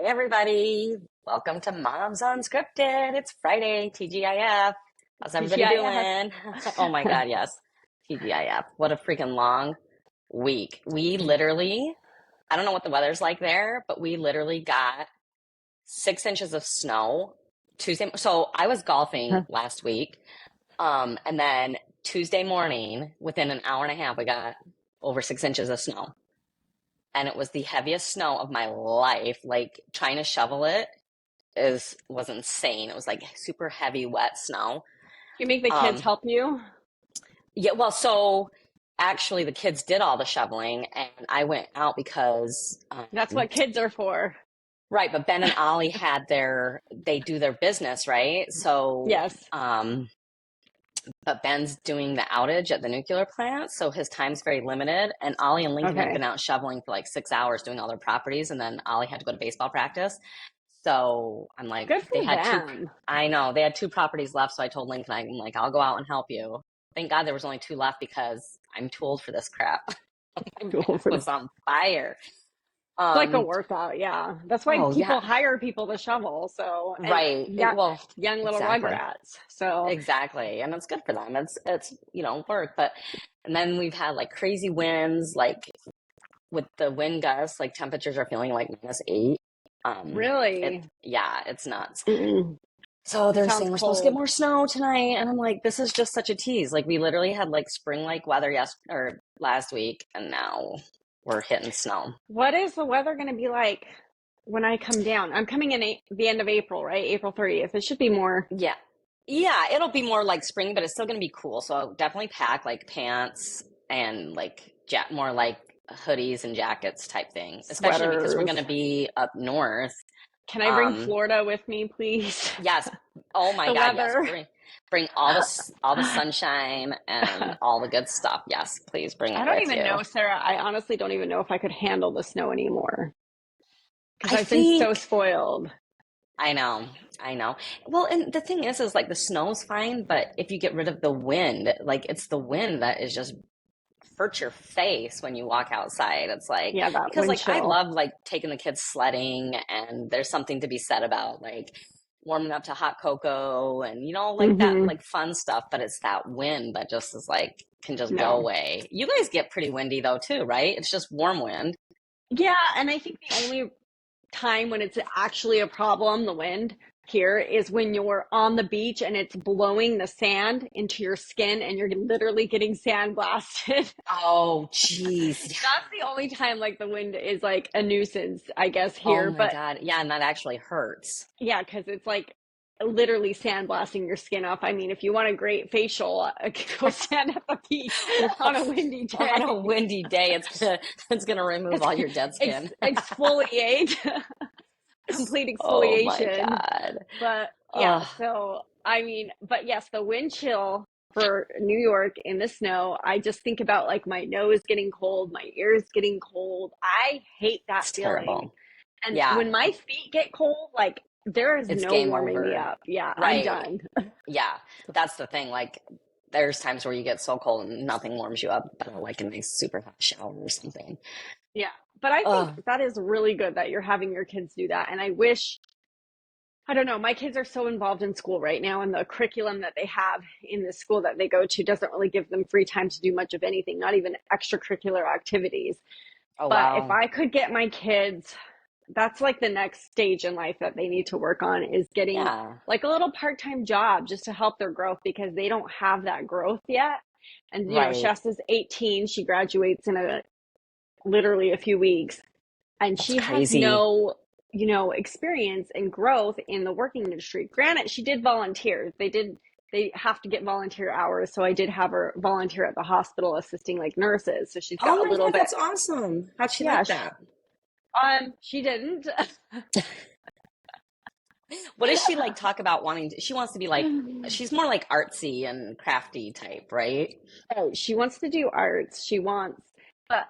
Hey everybody, welcome to Moms Unscripted. It's Friday, TGIF. How's everybody TGIF. doing? Oh my God, yes. TGIF. What a freaking long week. We literally, I don't know what the weather's like there, but we literally got 6 inches of snow Tuesday. So I was golfing last week. And then Tuesday morning, within an hour and a half, we got over 6 inches of snow. And it was the heaviest snow of my life. Like trying to shovel it was insane. It was like super heavy, wet snow. You make the kids Um, help you? yeah, well, so actually the kids did all the shoveling, and I went out because That's what kids are for. right, but Ben and Ollie they do their business, right? So Yes. but Ben's doing the outage at the nuclear plant, so his time's very limited. And Ollie and Lincoln have been Okay. out shoveling for like 6 hours doing all their properties, and then Ollie had to go to baseball practice. So I'm like, Good they for had two, them. I know, they had two properties left. So I told Lincoln, I'm like, I'll go out and help you. Thank God there was only two left because I'm too old for this crap. My Cool back for them. was on fire. It's like a Um, workout, yeah. That's why oh yeah, people hire people to shovel. So, and right. yeah, Well, young little exactly. rugrats. So, Exactly. And it's good for them. It's work. But, and then we've had like crazy winds, like with the wind gusts, like temperatures are feeling like -8. really, Yeah, it's nuts. mm-mm. So It they're sounds saying we're supposed to get cold. more snow tonight. And I'm like, this is just such a tease. Like we literally had like spring-like weather or last week, and now we're hitting snow. What is the weather going to be like when I come down? I'm coming in the end of April, right? April 30th. It should be more. Yeah. Yeah, it'll be more like spring, but it's still going to be cool. So I'll definitely pack like pants and like more like hoodies and jackets type thing, especially because we're going Sweaters. to be up north. Can I bring Um, Florida with me, please? yes. Oh my The God, yes. weather. Bring all the sunshine and all the good stuff. Yes, please bring I it don't with even you. know, Sarah. I honestly don't even know if I could handle the snow anymore because I I've been so think spoiled. I know. I know. Well, and the thing is like the snow's fine, but if you get rid of the wind, like it's the wind that is just hurts your face when you walk outside. It's like, Yeah, that because wind like I chill. love like taking the kids sledding, and there's something to be said about like warming up to hot cocoa and like that Hmm. like fun stuff, but it's that wind that just is like can just go No. away. You guys get pretty windy though too, right? It's just warm wind. Yeah, and I think the only time when it's actually a problem, the wind here, is when you're on the beach and it's blowing the sand into your skin and you're literally getting sand blasted. Oh, jeez. That's the only time like the wind is like a nuisance, I guess, Oh here. my But God. Yeah, and that actually hurts. yeah, because it's like literally sandblasting your skin off. I mean, if you want a great facial, go stand at the beach Well, on a windy on a day. windy day, it's gonna remove all your dead skin. Exfoliate, complete Oh my exfoliation. God. But yeah, Oh, so I mean, but yes, the wind chill for New York in the snow, I just think about like my nose getting cold, my ears getting cold. I hate that it's feeling. terrible. And Yeah, when my feet get cold, like there is it's no game warming me over. up. Yeah, I'm Right. done. Yeah, that's the thing. Like, there's times where you get so cold and nothing warms you up, but like a nice super hot shower or something. Yeah. But I think Oh, that is really good that you're having your kids do that. And I wish, I don't know, my kids are so involved in school right now, and the curriculum that they have in the school that they go to doesn't really give them free time to do much of anything, not even extracurricular activities. oh But if wow. I could get my kids, that's like the next stage in life that they need to work on is getting Yeah. like a little part-time job just to help their growth because they don't have that growth yet. And Right. Shasta's 18, she graduates in a literally a few weeks, and That's she has crazy. no experience and growth in the working industry. Granted, she did volunteer. They have to get volunteer hours, so I did have her volunteer at the hospital assisting like nurses, so she's Oh got a my little God, bit. that's awesome. How'd she Yeah, like that? she didn't. What does she like talk about she wants to be like, she's more like artsy and crafty type, right? Oh, she wants to do arts. But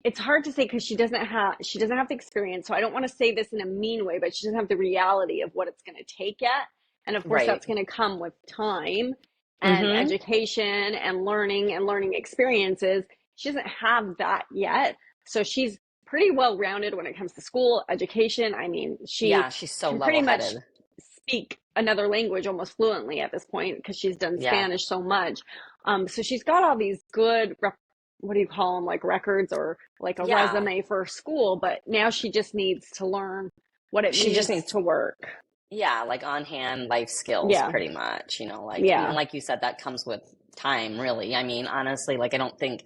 it's hard to say because she doesn't have the experience. So I don't want to say this in a mean way, but she doesn't have the reality of what it's going to take yet. And of course, Right. that's going to come with time and Mm-hmm. education and learning experiences. She doesn't have that yet. So she's pretty well rounded when it comes to school, education. I mean, she Yeah, she's so can pretty much level-headed. speak another language almost fluently at this point because she's done Yeah. Spanish so much. So she's got all these good, what do you call them, like records or like a Yeah. resume for school, but now she just needs to learn what it She just means needs, to work. yeah, like on hand life skills Yeah, pretty much, and yeah, like you said, that comes with time, really. I mean, honestly, like I don't think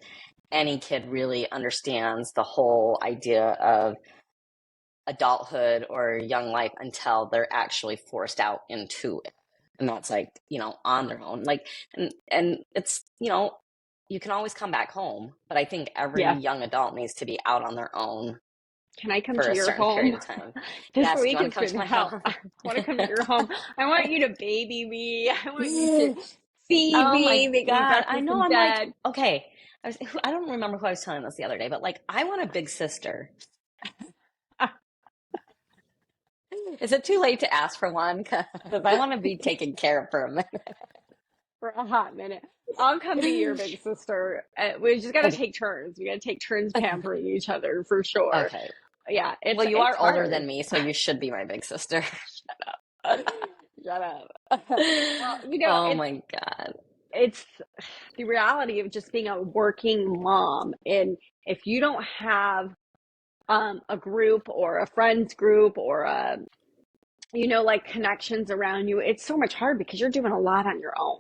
any kid really understands the whole idea of adulthood or young life until they're actually forced out into it. And that's like, on their own. Like, and it's, you can always come back home, but I think every yeah. young adult needs to be out on their own Can I come for to a your certain period home? of time. This Yes, do you week want has to come to been my hell. home? I want to come to your home. I want you to baby me. I want you to feed Oh me, my make me God. I breakfast know. in I'm like, bed. okay. I don't remember who I was telling this the other day, but like, I want a big sister. Is it too late to ask for one? Because I want to be taken care of for a minute. For a hot minute. I'll come be your big sister. We just got to Okay. take turns. We got to take turns pampering each other for sure. Okay. Yeah, Well, you it's are older hard. than me, so you should be my big sister. Shut up. Well, Oh my God. it's the reality of just being a working mom, and if you don't have a group or a friends group or a like connections around you, it's so much hard because you're doing a lot on your own.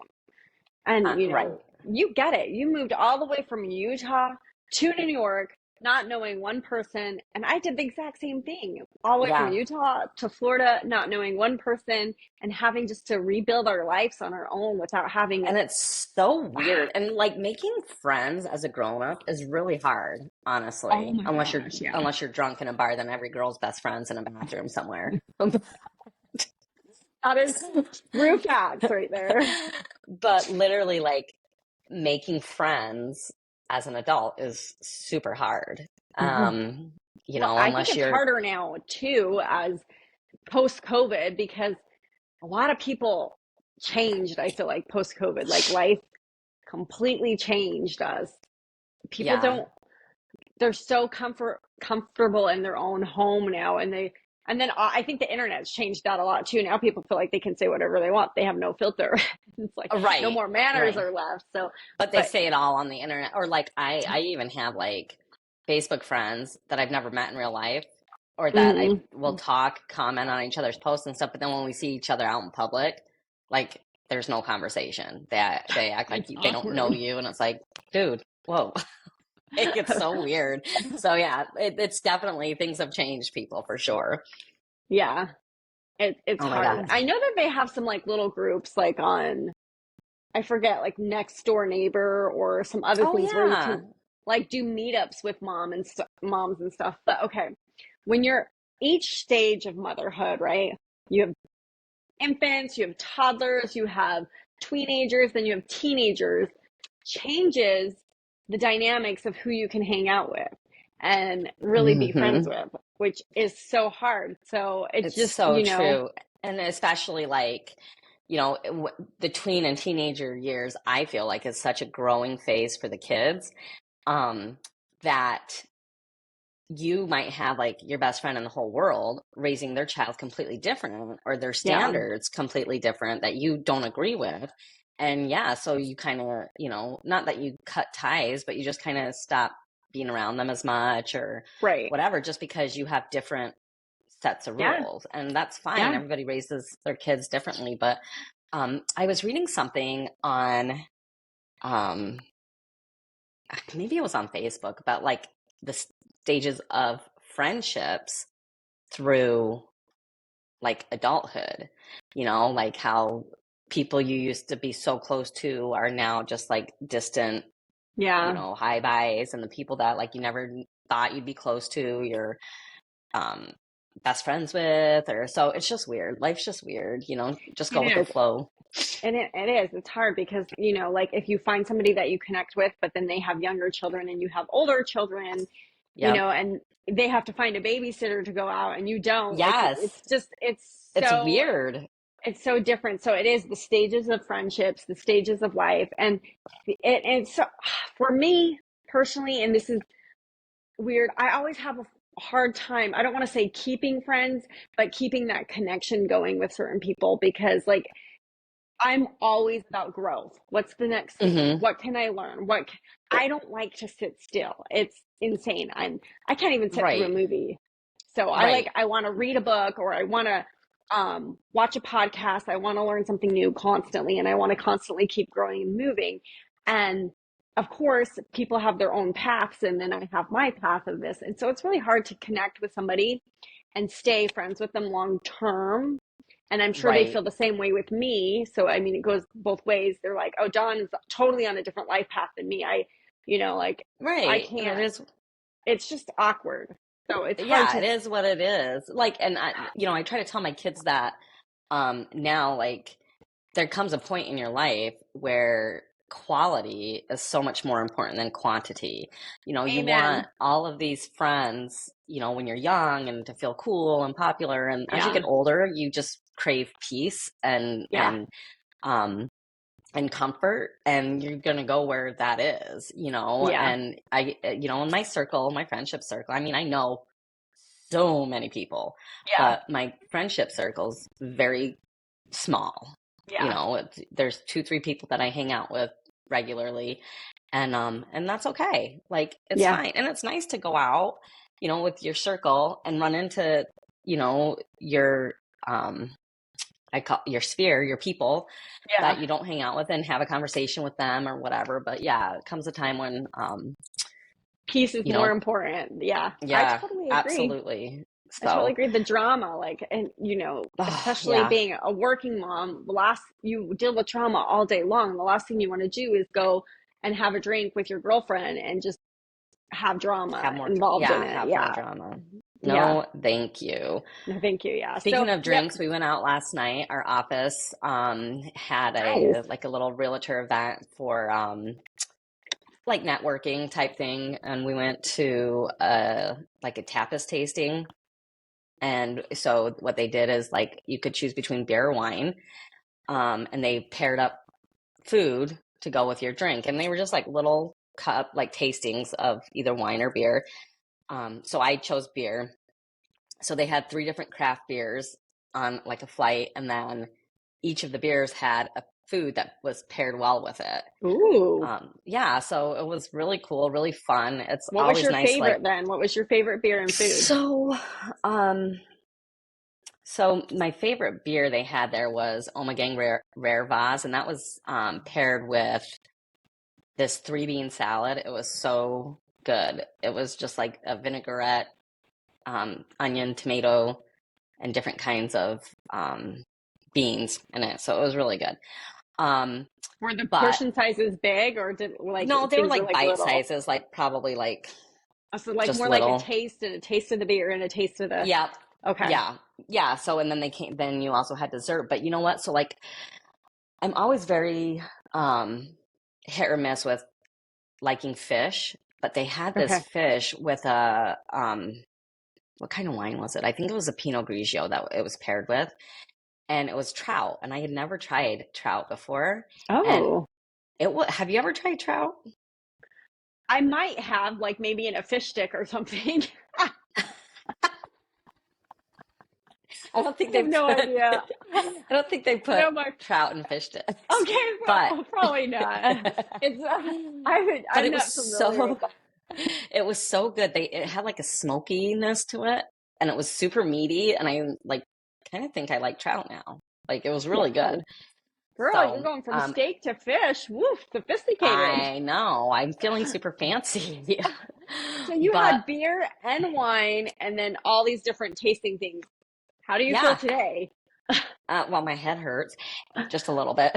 And, Right. you get it. You moved all the way from Utah to New York, not knowing one person. And I did the exact same thing, all the way from Yeah. Utah to Florida, not knowing one person and having just to rebuild our lives on our own without having, And it's so weird. And like making friends as a grown up is really hard, oh honestly. my Unless you're gosh, yeah. unless you're drunk in a bar, then every girl's best friend's in a bathroom somewhere. That is true facts right there. But literally like making friends as an adult is super hard. Well, I think Unless it's you're, harder now too, as post COVID, because a lot of people changed. I feel like post COVID, like life completely changed us. People yeah. don't, they're so comfortable in their own home now, and then I think the internet's changed that a lot too. Now people feel like they can say whatever they want. They have no filter. It's like no Right, more manners right. are left. So, But they but say it all on the internet. Or like I even have like Facebook friends that I've never met in real life or that I mm, will talk, comment on each other's posts and stuff, but then when we see each other out in public, like there's no conversation. They act like it's they don't know awkward. you and it's like, dude, whoa. It gets so weird. So yeah, it's definitely things have changed people for sure. Yeah, it's Oh my hard. God. I know that they have some like little groups like on, I forget, like Next Door Neighbor or some other Oh things where you yeah. can like do meetups with moms and stuff. But okay, when you're each stage of motherhood, right? You have infants, you have toddlers, you have teenagers, then you have teenagers, changes the dynamics of who you can hang out with and really be friends Hmm. with, which is so hard. So it's It's just, so true. And especially like, the tween and teenager years, I feel like is such a growing phase for the kids, that you might have like your best friend in the whole world raising their child completely different or their yeah, standards completely different that you don't agree with. And yeah, so you kind of, not that you cut ties, but you just kind of stop being around them as much or right. whatever, just because you have different sets of Yeah, rules. And that's fine. yeah. Everybody raises their kids differently. But I was reading something on, um, maybe it was on Facebook about like the stages of friendships through like adulthood, like how people you used to be so close to are now just like distant, Yeah. high buys, and the people that like you never thought you'd be close to, you're um, best friends with, or so it's just weird. Life's just weird, just It go with the is. flow. And it is. It's hard because, like if you find somebody that you connect with, but then they have younger children and you have older children, Yep. and they have to find a babysitter to go out and you don't, it's Yes. just, It's weird. it's so different. So it is the stages of friendships, the stages of life. And it's so, for me personally, and this is weird, I always have hard time. I don't want to say keeping friends, but keeping that connection going with certain people because like I'm always about growth. What's the next thing? Hmm. What can I learn? I don't like to sit still. It's insane. I can't even sit through a Right. movie. So Right. I want to read a book or I want to watch a podcast. I want to learn something new constantly and I want to constantly keep growing and moving. And of course, people have their own paths and then I have my path of this. And so it's really hard to connect with somebody and stay friends with them long term, and I'm sure they Right. feel the same way with me. So, I mean, it goes both ways. They're like, oh, Dawn is totally on a different life path than me. Like, I Right. And it can't, is, it's just awkward. So it's hard yeah, to, it is what it is. Like, and I try to tell my kids that, now, like, there comes a point in your life where quality is so much more important than quantity. You want amen. all of these friends, when you're young and to feel cool and popular. And as you Yeah. get older, you just crave peace Yeah. um, and comfort, and you're going to go where that is, Yeah. and in my circle, my friendship circle, I mean, I know so many people, Yeah. but my friendship circle's very small. Yeah. There's 2, 3 people that I hang out with regularly, and that's okay. Like, it's Yeah. fine. And it's nice to go out, with your circle and run into, your, I call your sphere, your people Yeah. that you don't hang out with and have a conversation with them or whatever. But yeah, it comes a time when, Peace is you more know, important. Yeah. I yeah, totally agree. absolutely. I totally So, agree. The drama, like, and oh, especially yeah, being a working mom, you deal with trauma all day long. The last thing you want to do is go and have a drink with your girlfriend and just have drama involved in it. have more Yeah. drama. Yeah. No, thank you. No, thank you. Yeah. So, Speaking of yep. drinks, we went out last night. Our office had Nice. a little realtor event for like networking type thing, and we went to like a tapas tasting. And so what they did is, like, you could choose between beer or wine, and they paired up food to go with your drink, and they were just like little cup like tastings of either wine or beer. So I chose beer. So they had 3 different craft beers on like a flight, and then each of the beers had a food that was paired well with it. Ooh. Yeah, so it was really cool, really fun. It's What was always your nice, like, favorite then? What was your favorite beer and food? so um so my favorite beer they had there was Omegang Rare Vase, and that was paired with this 3 bean salad. It was so good. It was just like a vinaigrette, onion, tomato, and different kinds of beans in it. So it was really good. Um, Were the but portion sizes big or no, they were things were like like bite little? sizes, like probably like So like just more like a little. taste and a taste of the beer and a taste of the, Yeah. okay. Yeah. Yeah. So, and then then you also had dessert. But you know what? So, like, I'm always very hit or miss with liking fish, but they had this Okay. fish with a what kind of wine was it? I think it was a Pinot Grigio that it was paired with, and it was trout, and I had never tried trout before. And Oh. have you ever tried trout? I might have like maybe in a fish stick or something. I don't think I have they no put idea. I don't think they put No, my trout in fish sticks, okay, but probably not. It's but I'm not familiar with that. it was so good. It had like a smokiness to it, and it was super meaty, and I like kind of think I like trout now. Like, it was really good. Wow, girl, you're So, going from steak to fish. Woof, sophisticated. I know I'm feeling super fancy. So you But had beer and wine, and then all these different tasting things. How do you feel yeah, today? well, my head hurts just a little bit.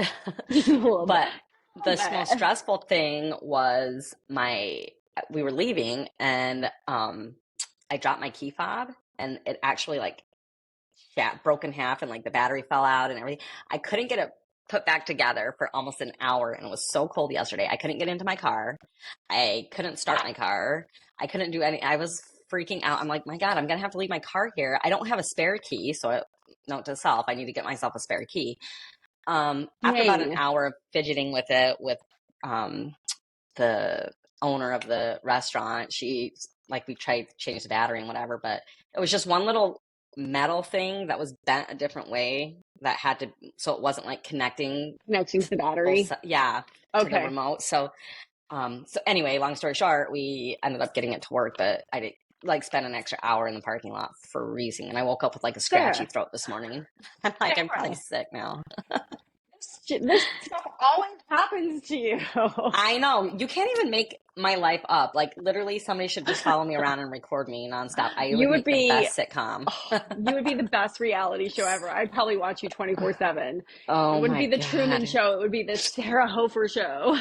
Just a little bit. But I'll the most bet. stressful thing was we were leaving, and I dropped my key fob, and it actually like broke in half, and like the battery fell out and everything. I couldn't get it put back together for almost an hour, and it was so cold yesterday. I couldn't get into my car. I couldn't start my car. I couldn't do any. I was freaking out. I'm like, my God, I'm gonna have to leave my car here. I don't have a spare key, so note to self, I need to get myself a spare key. After about an Dang. hour of fidgeting with it, with the owner of the restaurant, she like we tried to change the battery and whatever, but it was just one little metal thing that was bent a different way that had to, so it wasn't like connecting Connecting to the both, battery. yeah, to the Okay. remote. So anyway, long story short, we ended up getting it to work, but I did like spend an extra hour in the parking lot for a reason. And I woke up with like a scratchy Sarah. throat this morning. I'm like, I'm probably Sarah. sick now. This stuff always happens to you. I know. You can't even make my life up. Like literally somebody should just follow me around and record me nonstop. I You would would make the be best sitcom. you would be the best reality show ever. I'd probably watch you 24/7. It Oh wouldn't my be the Truman God. Show. It would be the Sarah Hofer Show.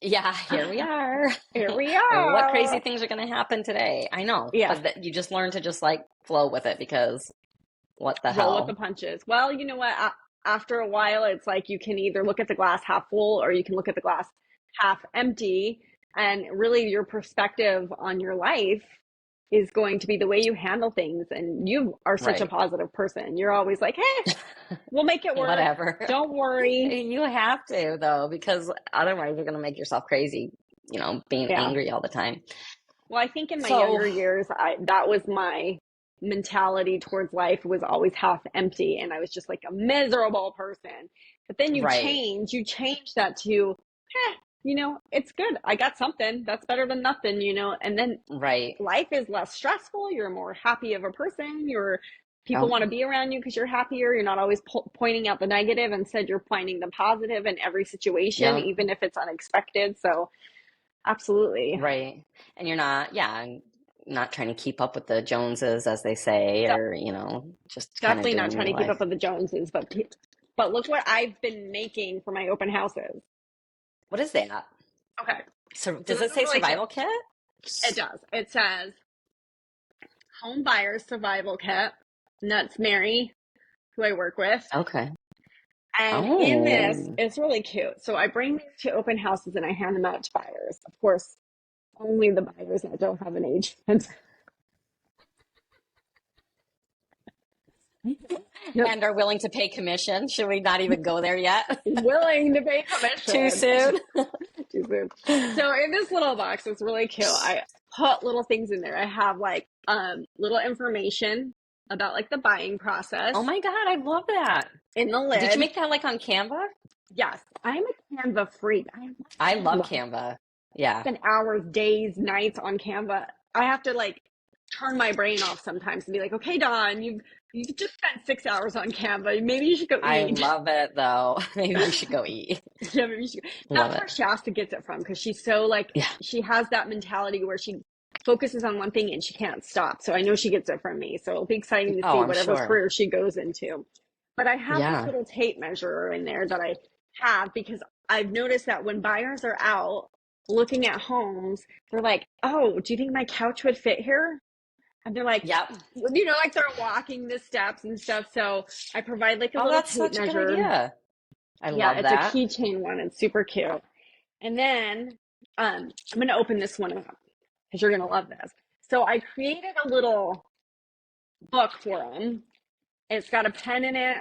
Yeah, here we are. Here we What crazy are. things are going to happen today? I know, Yeah, but you just learn to just like flow with it because what the roll with the hell? punches. Well, you know what? After a while, it's like you can either look at the glass half full or you can look at the glass half empty. And really, your perspective on your life is going to be the way you handle things. And you are such a Right. positive person. You're always like, hey, we'll make it work. Whatever. Don't worry. You have to though, because otherwise you're going to make yourself crazy, being Yeah. angry all the time. Well, I think in my So, younger years, that was my mentality towards life, was always half empty, and I was just like a miserable person. But then right, you change that to, it's good. I got something. That's better than nothing, and then right. life is less stressful. You're more happy of a person. People Yep, want to be around you because you're happier. You're not always pointing out the negative. Instead, you're finding the positive in every situation, yep, even if it's unexpected. So, absolutely. right. And you're not, yeah, not trying to keep up with the Joneses, as they say, or, just kind of Definitely not doing trying your to keep life. up with the Joneses, but look what I've been making for my open houses. What is that? Okay, So, so does this it is say really cute. survival kit? It does. It says Home Buyers Survival Kit. And that's Mary, who I work with. Okay. And in this, Oh, it's really cute. So I bring these to open houses and I hand them out to buyers. Of course, only the buyers that don't have an agent. Yep. and are willing to pay commission. Should we not even go there yet? Willing to pay Too commission. soon? Too soon. So in this little box, it's really cute. I put little things in there. I have like little information about like the buying process Oh my God, I love that. in the Did you lid. make that like on Canva? Yes, I'm a Canva freak. I love I Canva. Yeah. spend hours, days, nights on Canva. I have to like turn my brain off sometimes and be like, okay, Dawn, you've just spent 6 hours on Canva. Maybe you should go I eat. love it though. Maybe we should go eat. Yeah, maybe you should. Love That's it. where Shasta gets it from because she's so like Yeah. she has that mentality where she focuses on one thing and she can't stop. So I know she gets it from me. So it'll be exciting to Oh, see I'm whatever sure. career she goes into. But I have this Yeah. little tape measure in there that I have because I've noticed that when buyers are out looking at homes, they're like, "Oh, do you think my couch would fit here?" And they're like, Yep. like they're walking the steps and stuff. So I provide like a Oh, little that's tape such a good measure. idea. I Yeah, love it's a that. keychain one. It's super cute. And then I'm going to open this one up because you're going to love this. So I created a little book for them. It's got a pen in it.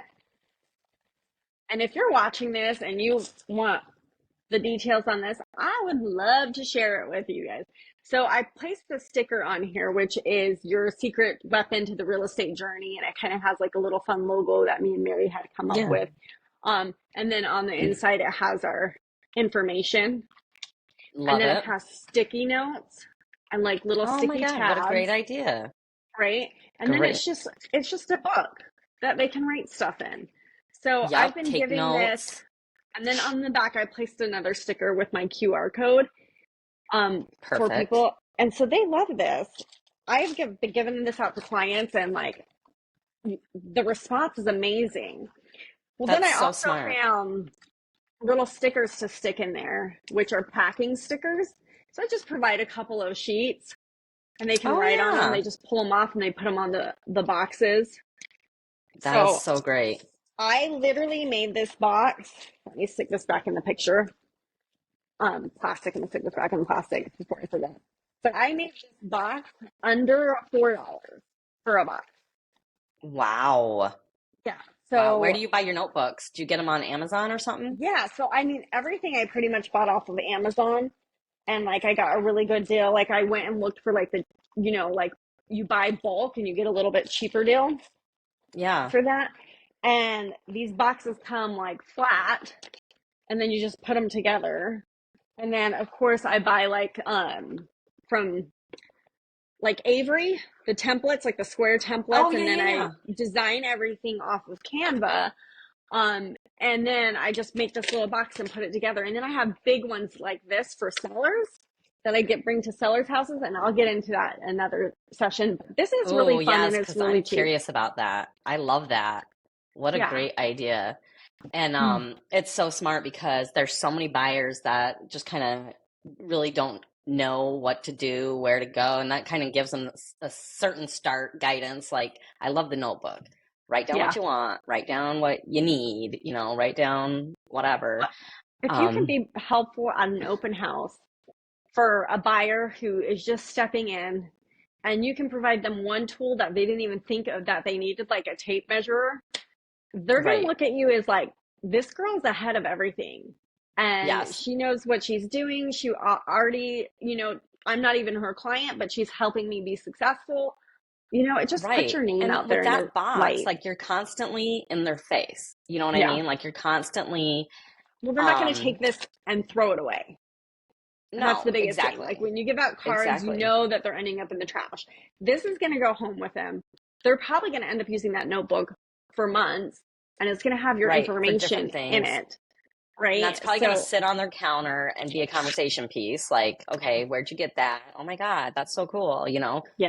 And if you're watching this and you want the details on this, I would love to share it with you guys. So I placed a sticker on here, which is your secret weapon to the real estate journey. And it kind of has like a little fun logo that me and Mary had come up Yeah. with. And then on the inside, it has our information. And Love then it it. has sticky notes and like little Oh my sticky God, what a great tabs, idea. right? And then Great. it's just a book that they can write stuff in. So I've Yep. been Take giving this, notes. and then on the back I placed another sticker with my QR code for Perfect. people. And so they love this. Been giving this out to clients and like the response is amazing. Well, then That's I so also smart. found little stickers to stick in there, which are packing stickers. So I just provide a couple of sheets and they can Oh write on them. yeah. They just pull them off and they put them on the boxes. That is So so great. I literally made this box. Let me stick this back in the picture. Plastic. I'm gonna stick this back in plastic before I forget. But I made this box under $4 for a box. Wow. Yeah. Wow. Where So do you buy your notebooks? Do you get them on Amazon or something? yeah. So I mean, everything I pretty much bought off of Amazon. and like I got a really good deal. Like I went and looked for like the, like you buy bulk and you get a little bit cheaper deal Yeah. for that. And these boxes come like flat, and then you just put them together. And then of course I buy like from like Avery, the templates, like the square Oh templates, yeah, and then yeah, I yeah. design everything off of Canva. And then I just make this little box and put it together. And then I have big ones like this for sellers that I bring to sellers' houses, and I'll get into that another session. But this is really Oh, fun and yes, it's because really I'm cheap. curious about that. I love that. What a Yeah. great idea. And Mm. it's so smart because there's so many buyers that just kind of really don't know what to do, where to go, and that kind of gives them a certain start guidance. Like, I love the notebook. Write down what Yeah. you want, write down what you need, write down whatever. If you can Um, be helpful at an open house for a buyer who is just stepping in, and you can provide them one tool that they didn't even think of that they needed, like a tape measure, they're going to right. look at you as like, this girl's ahead of everything. And Yes. she knows what she's doing. She already, I'm not even her client, but she's helping me be successful. It just puts Right. your name And out there with in the that box, light. like you're constantly in their face. You know what I Yeah. mean? Like you're constantly, Well, they're not going to um, take this and throw it away. And that's the no, biggest thing. Like exactly. when you give out cards, you Exactly. know that they're ending up in the trash. This is going to go home with them. They're probably going to end up using that notebook for months, and it's going to have your Right. For information different in things. it. And Right. that's probably going to So, sit on their counter and be a conversation piece. Like, okay, where'd you get that? Oh my God, that's so cool. yeah.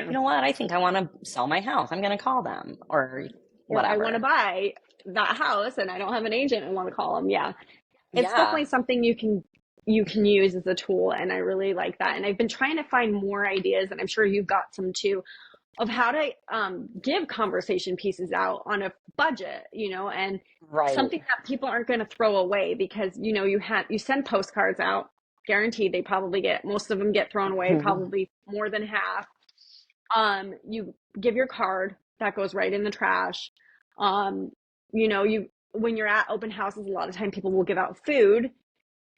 You know what? I think I want to sell my house. I'm going to call them or Or I want to whatever. buy that house and I don't have an agent and want to call them. Yeah. It's Yeah. definitely something you can use as a tool, and I really like that. And I've been trying to find more ideas, and I'm sure you've got some too, of how to give conversation pieces out on a budget, and Right. something that people aren't going to throw away because you send postcards out, guaranteed they probably get, most of them get thrown away, probably more than half. You give your card, that goes right in the trash. um you when you're at open houses, a lot of time people will give out food,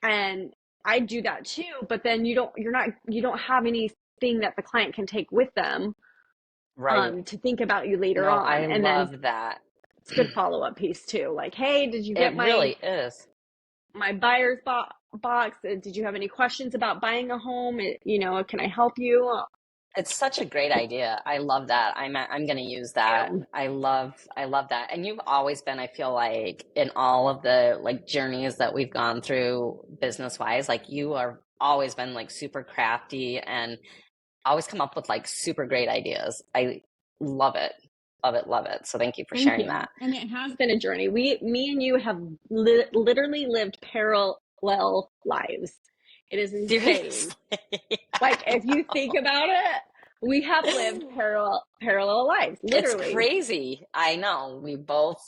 and I do that too, but then you don't have anything that the client can take with them Right. to think about you later No, on. I And then love that. it's a good follow-up piece too, like, hey, did you get It my really is. buyer's box? Did you have any questions about buying a home? Can I help you? It's such a great idea. I love that. I'm going to use that. You. I love that. And you've always been, I feel like, in all of the like journeys that we've gone through business wise, like you are always been like super crafty and always come up with like super great ideas. I love it. Love it, love it. So thank you for Thank sharing you. that. And it has been a journey. Me and you have literally lived parallel lives. It is insane. Seriously. Like if you think about it, we have lived parallel lives, It's literally. crazy. I know. We both,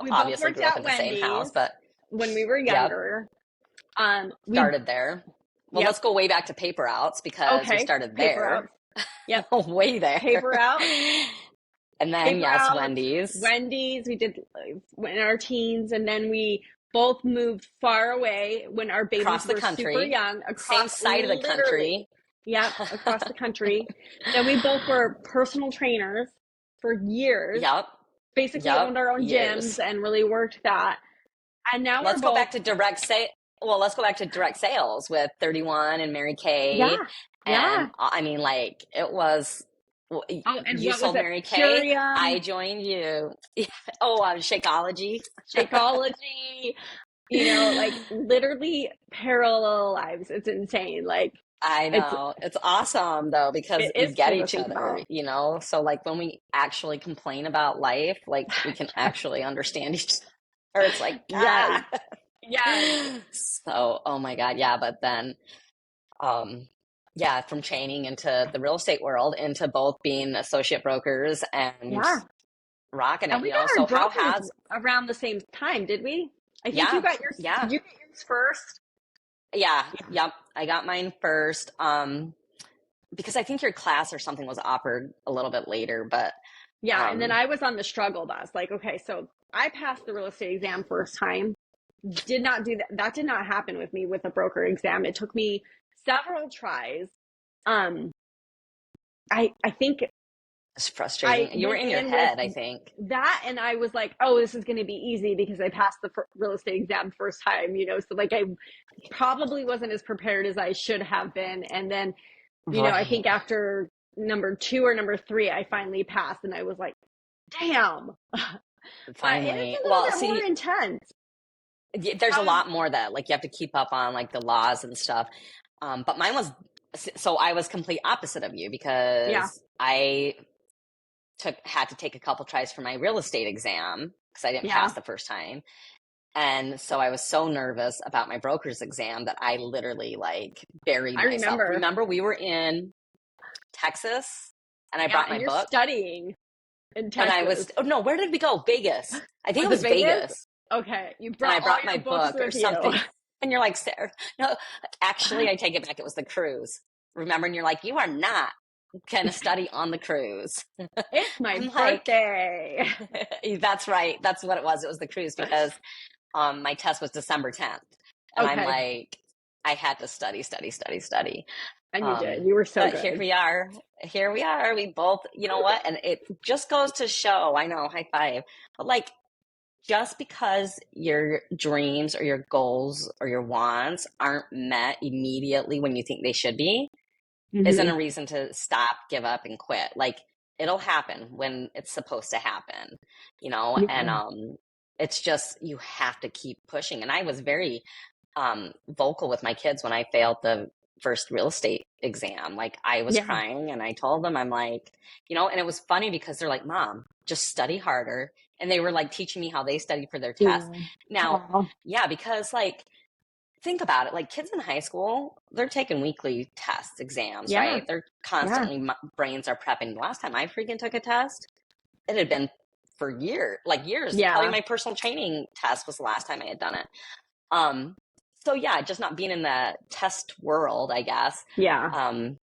We both obviously worked grew up at in the same house, Wendy's but when we were yep, younger. We started there. Well, Yep. let's go way back to paper outs because we Okay. started Paper there. outs. Yep. Way there. Paper outs. And then, Paper yes, outs. Wendy's Wendy's. We did in our teens, and then we both moved far away when our babies across the were super country, young, same across, side of the literally. country. Yep, across the country. Then we both were personal trainers for years, Yep. basically Yep. owned our own gyms Years. and really worked that. And now we're Let's go both, back to direct sale. Well, let's go back to direct sales with 31 and Mary Kay. yeah, And yeah. I mean, like, it was, well, Oh, and you what was sold it? Mary Kay. Purium, I joined you. Oh, Shakeology. Shakeology, like literally parallel lives. It's insane. Like I it's, know. It's awesome though, because it we is get cool to each think other, about. So like when we actually complain about life, like we can actually understand each other. It's like, Yes, yes. So, oh my God. Yeah. But then, um, yeah, from training into the real estate world into both being associate brokers and Yeah. rocking And it, we got our So how brokers has, around the same time, did we? I think you yeah, got yours. yeah, Did you get yours first? yeah, yep. I got mine first. Because I think your class or something was offered a little bit later, but Yeah. And then um, I was on the struggle bus. Like, okay, so I passed the real estate exam first time. Did not do that. That did not happen with me with a broker exam. It took me several tries. Um, I think It's I frustrating. You were went in your in with head, I think. that, and I was like, oh, this is going to be easy because I passed the real estate exam first time, so like I probably wasn't as prepared as I should have been. And then, I Right. think after number 2 or number 3, I finally passed, and I was like, damn. But it is Finally. a little Well, bit more see, intense. there's a How is, lot more that like you have to keep up on, like the laws and stuff. But mine was, so I was complete opposite of you yeah, because I had to take a couple tries for my real estate exam because I didn't yeah, pass the first time. And so I was so nervous about my broker's exam that I literally like buried I myself. remember. Remember, we were in Texas and I Yeah, brought my and you're book studying in and I Texas. was, oh no, where did we go? Vegas. I think it Was it was Vegas? Vegas. Okay, you And I brought all brought my your books book or with you. something. And you're like, Sarah, no, actually, I take it back. It was the cruise. Remember? And you're like, you are not going to study on the cruise. It's my I'm like, birthday. that's right. That's what it was. It was the cruise because my test was December 10th. And I'm Okay, like, I had to study, study, study, study. and you did. You were so But here good. we are. Here we are. We both, you know what? And it just goes to show, I know, high five. But like, just because your dreams or your goals or your wants aren't met immediately when you think they should be, isn't Hmm. a reason to stop, give up, and quit. Like it'll happen when it's supposed to happen, and Yeah, it's just you have to keep pushing. And I was very vocal with my kids when I failed the first real estate exam. Like I was yeah, crying and I told them, I'm like, and it was funny because they're like, Mom, just study harder. And they were like teaching me how they studied for their tests. yeah. Now, Oh, yeah, because like, think about it. Like kids in high school, they're taking weekly tests, exams, yeah, right? They're yeah, constantly, brains are prepping. The last time I freaking took a test, it had been for years, like years. Probably yeah, my personal training test was the last time I had done it. Um, so yeah, just not being in the test world, I guess. yeah. Um,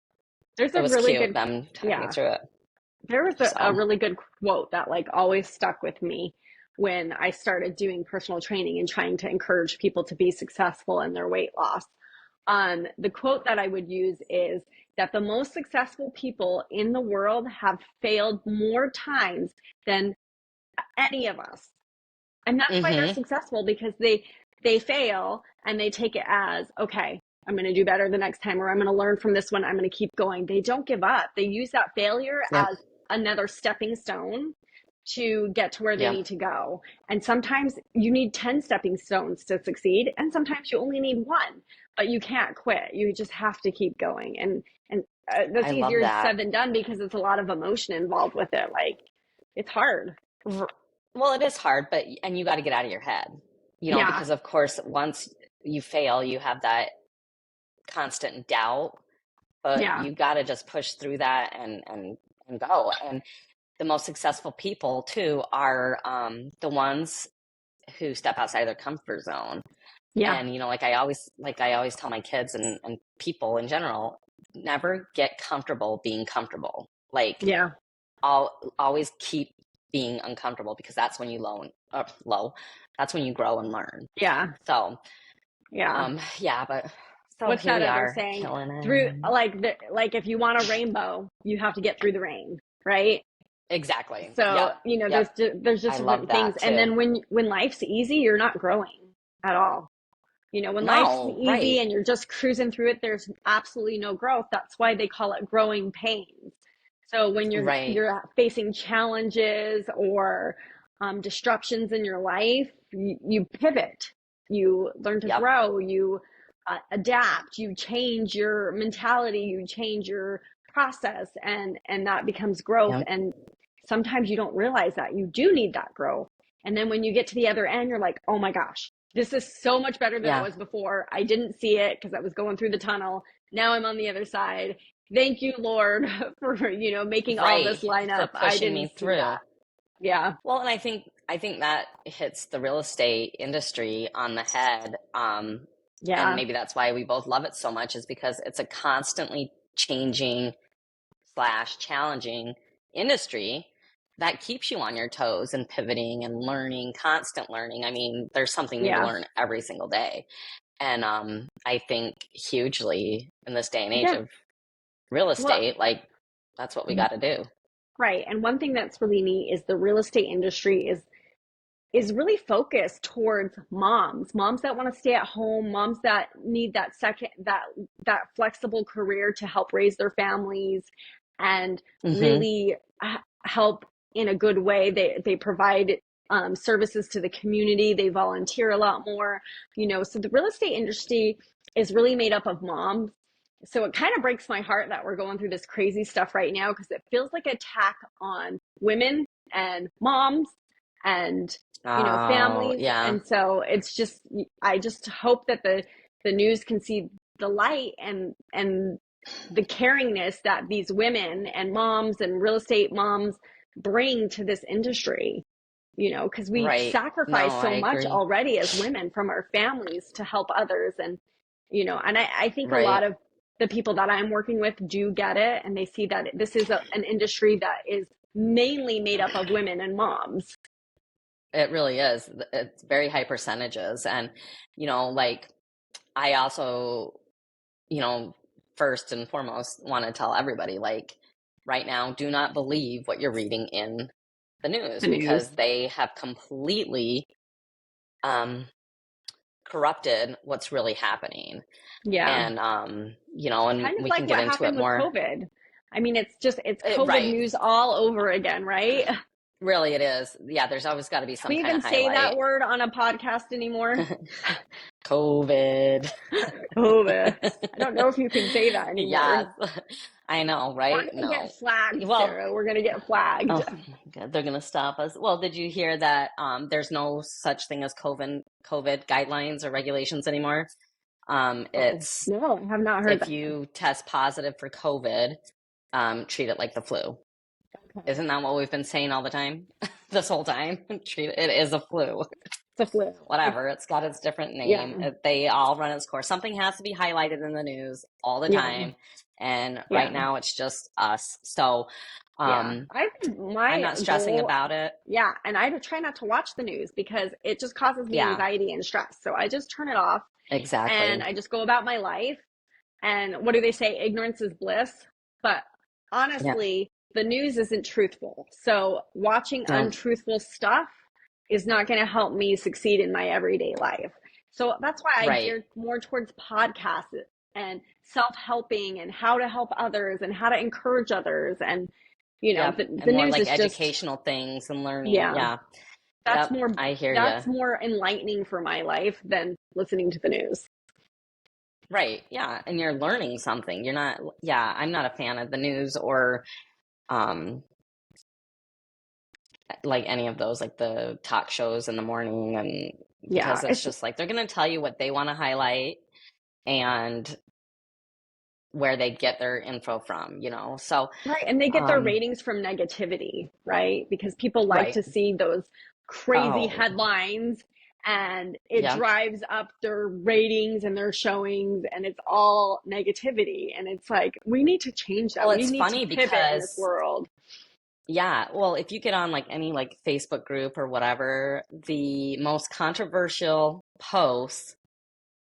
There's it a was really cute good, them talking me yeah. through it. There was a So, really good quote that like always stuck with me when I started doing personal training and trying to encourage people to be successful in their weight loss. The quote that I would use is that the most successful people in the world have failed more times than any of us. And that's why they're mm-hmm. successful, because they fail and they take it as, okay, I'm going to do better the next time, or I'm going to learn from this one, I'm going to keep going. They don't give up. They use that failure Yep. as another stepping stone to get to where they Yep. need to go. And sometimes you need 10 stepping stones to succeed, and sometimes you only need one, but you can't quit. You just have to keep going. And that's I love easier that. said than done because it's a lot of emotion involved with it. Like, it's hard. Well, it is hard, and you got to get out of your head, Yeah. because of course, once you fail, you have that constant doubt, but Yeah. you got to just push through that and go. And the most successful people too are the ones who step outside their comfort zone. Yeah. And like I always tell my kids and people in general, never get comfortable being comfortable. Like Yeah. I'll always keep being uncomfortable because that's when you low. That's when you grow and learn. Yeah. So Yeah. yeah, but so What's here that we other are saying? killing Through it. like if you want a rainbow, you have to get through the rain, right? Exactly. So, Yep. Yep. there's just I love different things. that And too. then when life's easy, you're not growing at all. When life's No, easy right. and you're just cruising through it, there's absolutely no growth. That's why they call it growing pains. So when Right. you're facing challenges or disruptions in your life, you pivot, you learn to Yep. grow, you adapt, you change your mentality, you change your process, and that becomes growth. Yep. And sometimes you don't realize that you do need that growth. And then when you get to the other end, you're like, oh my gosh, this is so much better than it Yeah. was before. I didn't see it because I was going through the tunnel. Now I'm on the other side. Thank you, Lord, for making all Right. this line For up. I pushing didn't me see through. that. Yeah, Well, and I think that hits the real estate industry on the head. And yeah, maybe that's why we both love it so much, is because it's a constantly changing slash challenging industry that keeps you on your toes and pivoting and learning, constant learning. I mean, there's something new to yeah, learn every single day. And I think hugely in this day and age Yeah. of real Well, estate, like that's what we got to do. right. And one thing that's really neat is the real estate industry is really focused towards moms that want to stay at home, moms that need that flexible career to help raise their families and Hmm. really help in a good way. They provide services to the community. They volunteer a lot more, so the real estate industry is really made up of moms. So it kind of breaks my heart that we're going through this crazy stuff right now, because it feels like an attack on women and moms and Oh, families. yeah. And so I just hope that the news can see the light and the caringness that these women and moms and real estate moms bring to this industry, because we Right. No, sacrifice I so much agree. already as women from our families to help others. And and I think a lot Right. of the people that I'm working with do get it, and they see that this is an industry that is mainly made up of women and moms. It really is. It's very high percentages. And, like I also, you know, first and foremost want to tell everybody, like right now, do not believe what you're reading in the news The news. because they have completely um, corrupted what's really happening. Yeah. And, and Kind of we can like get what into it happened with more. COVID. I mean, it's COVID Right. news all over again, right? Really, it is. Yeah, there's always got to be Can some we kind even of say that highlight. word on a podcast anymore? COVID. COVID. I don't know if you can say that Yes, anymore. I know, We're right? gonna get No. flagged, Well, Sarah. We're gonna get flagged. oh my God, they're gonna stop us. Well, did you hear that there's no such thing as COVID guidelines or regulations anymore? Oh, It's no, I have not heard if that. you test positive for COVID, treat it like the flu. Okay. Isn't that what we've been saying all the time? This whole time? Treat it is a flu. It's a flu. Whatever. It's got its different Yeah. name. They all run its course. Something has to be highlighted in the news all the Yeah. time. And right Yeah. now it's just us. So Yeah. I think I'm my not stressing goal, about it. yeah, and I try not to watch the news because it just causes me Yeah, anxiety and stress. So I just turn it off and exactly. I just go about my life. And what do they say? Ignorance is bliss. But Yeah. honestly, the news isn't truthful. So watching No, untruthful stuff is not going to help me succeed in my everyday life. So that's why I right. gear more towards podcasts and self-helping and how to help others and how to encourage others. And, Yep. the And more news like is just, educational things and learning. yeah, Yeah. that's Yep. more, I hear you. that's more enlightening for my life than listening to the news. Right. Yeah. And you're learning something. You're not, yeah, I'm not a fan of the news or um like any of those, like the talk shows in the morning, and Yeah. because it's just like they're going to tell you what they want to highlight and where they get their info from. So, Right. And they get their um, ratings from negativity, right? Because people like right. to see those crazy Oh, headlines and it yeah. drives up their ratings and their showings, and it's all negativity. And it's like, we need to change that. Well, We it's need to funny pivot in this because, world. yeah, well, if you get on like any like Facebook group or whatever, the most controversial posts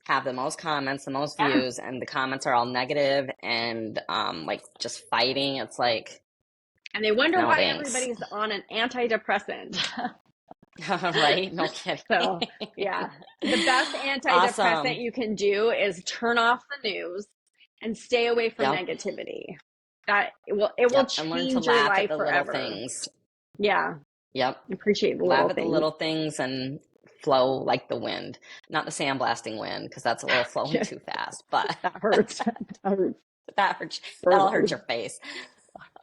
have the most comments, the most Yeah. views, and the comments are all negative and like just fighting. It's like, And they wonder no why thanks. everybody's on an antidepressant. Right? No kidding. So, yeah, the best Awesome. antidepressant you can do is turn off the news and stay away from Yep. negativity. It will Yep. And learn to change your laugh at life the little forever. things. Yeah, Yep. appreciate the Laugh little at the things. little things and flow like the wind. Not the sandblasting wind, because that's a little flowing too fast, but That hurts. That hurts. that hurts, that'll hurt Further your face. phase.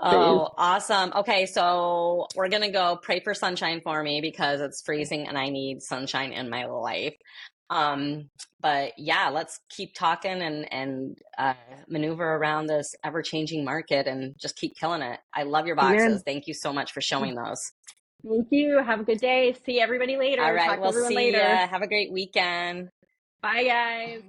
Oh, awesome. Okay, so we're gonna go pray for sunshine for me because it's freezing and I need sunshine in my life. Um, but yeah, let's keep talking and maneuver around this ever-changing market and just keep killing it. I love your boxes. Amen. Thank you so much for showing those. Thank you. Have a good day. See everybody All later. right, Talk to we'll everyone see later. ya. Have a great weekend. Bye, guys.